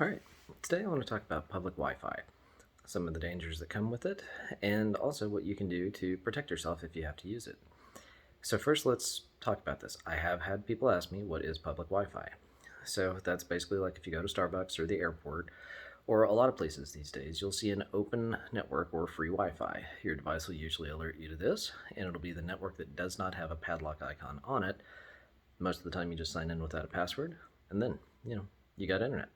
Alright, today I want to talk about public Wi-Fi, some of the dangers that come with it, and also what you can do to protect yourself if you have to use it. So first let's talk about this. I have had people ask me what is public Wi-Fi. So that's basically like if you go to Starbucks or the airport, or a lot of places these days, you'll see an open network or free Wi-Fi. Your device will usually alert you to this, and it'll be the network that does not have a padlock icon on it. Most of the time you just sign in without a password, and then, you got internet.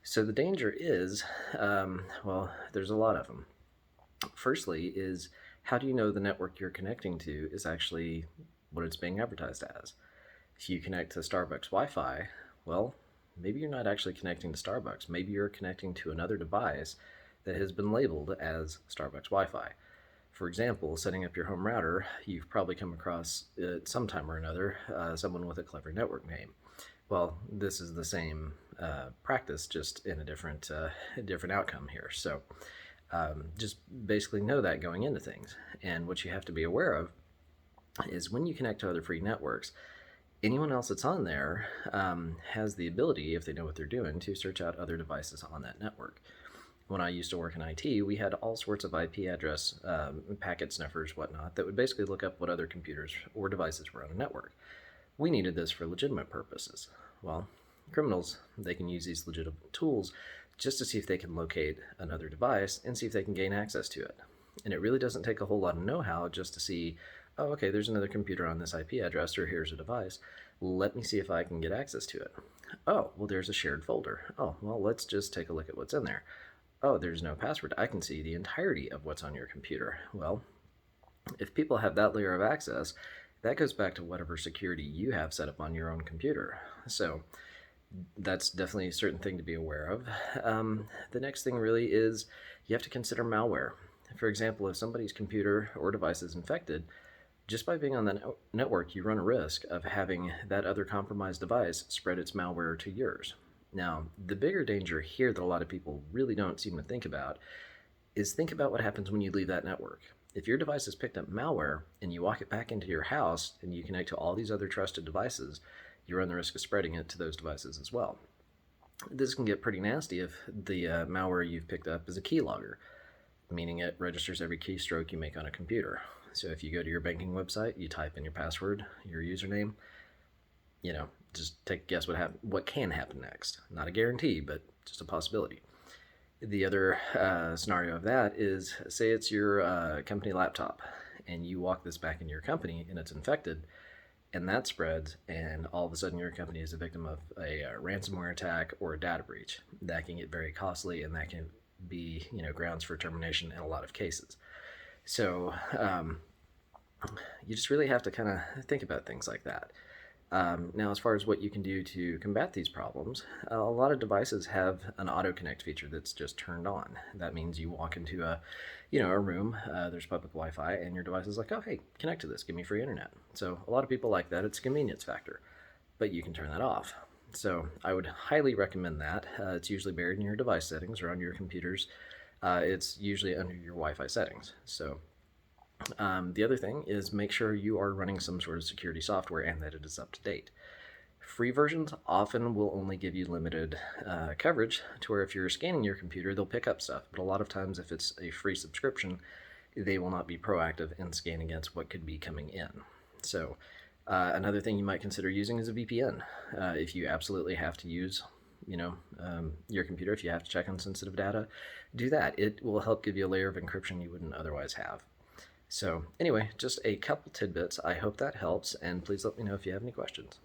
So the danger is, well, there's a lot of them. Firstly is, how do you know the network you're connecting to is actually what it's being advertised as? If you connect to Starbucks Wi-Fi, well, maybe you're not actually connecting to Starbucks. Maybe you're connecting to another device that has been labeled as Starbucks Wi-Fi. For example, setting up your home router, you've probably come across at some time or another someone with a clever network name. Well, this is the same practice, just in a different outcome here. So just basically know that going into things. And what you have to be aware of is when you connect to other free networks, anyone else that's on there has the ability, if they know what they're doing, to search out other devices on that network. When I used to work in IT, we had all sorts of IP address packet sniffers, whatnot, that would basically look up what other computers or devices were on a network. We needed this for legitimate purposes. Well, criminals, they can use these legitimate tools just to see if they can locate another device and see if they can gain access to it. And it really doesn't take a whole lot of know-how just to see, oh, okay, there's another computer on this IP address, or here's a device. Let me see if I can get access to it. Oh, well, there's a shared folder. Oh, well, let's just take a look at what's in there. Oh, there's no password. I can see the entirety of what's on your computer. Well, if people have that layer of access, that goes back to whatever security you have set up on your own computer. So that's definitely a certain thing to be aware of. The next thing really is you have to consider malware. For example, if somebody's computer or device is infected, just by being on the network, you run a risk of having that other compromised device spread its malware to yours. Now, the bigger danger here that a lot of people really don't seem to think about is think about what happens when you leave that network. If your device has picked up malware and you walk it back into your house and you connect to all these other trusted devices, you run the risk of spreading it to those devices as well. This can get pretty nasty if the malware you've picked up is a keylogger, meaning it registers every keystroke you make on a computer. So if you go to your banking website, you type in your password, your username, just take a guess what can happen next. Not a guarantee, but just a possibility. The other scenario of that is, say it's your company laptop, and you walk this back into your company and it's infected, and that spreads, and all of a sudden your company is a victim of a ransomware attack or a data breach. That can get very costly, and that can be grounds for termination in a lot of cases. So you just really have to kind of think about things like that. Now, as far as what you can do to combat these problems, a lot of devices have an auto connect feature that's just turned on. That means you walk into a room, there's public Wi-Fi, and your device is like, oh, hey, connect to this, give me free internet. So a lot of people like that. It's a convenience factor, but you can turn that off. So I would highly recommend that. It's usually buried in your device settings or on your computers. It's usually under your Wi-Fi settings. So the other thing is make sure you are running some sort of security software and that it is up to date. Free versions often will only give you limited coverage to where if you're scanning your computer, they'll pick up stuff. But a lot of times if it's a free subscription, they will not be proactive in scanning against what could be coming in. So another thing you might consider using is a VPN. If you absolutely have to use your computer, if you have to check on sensitive data, do that. It will help give you a layer of encryption you wouldn't otherwise have. So anyway, just a couple tidbits. I hope that helps, and please let me know if you have any questions.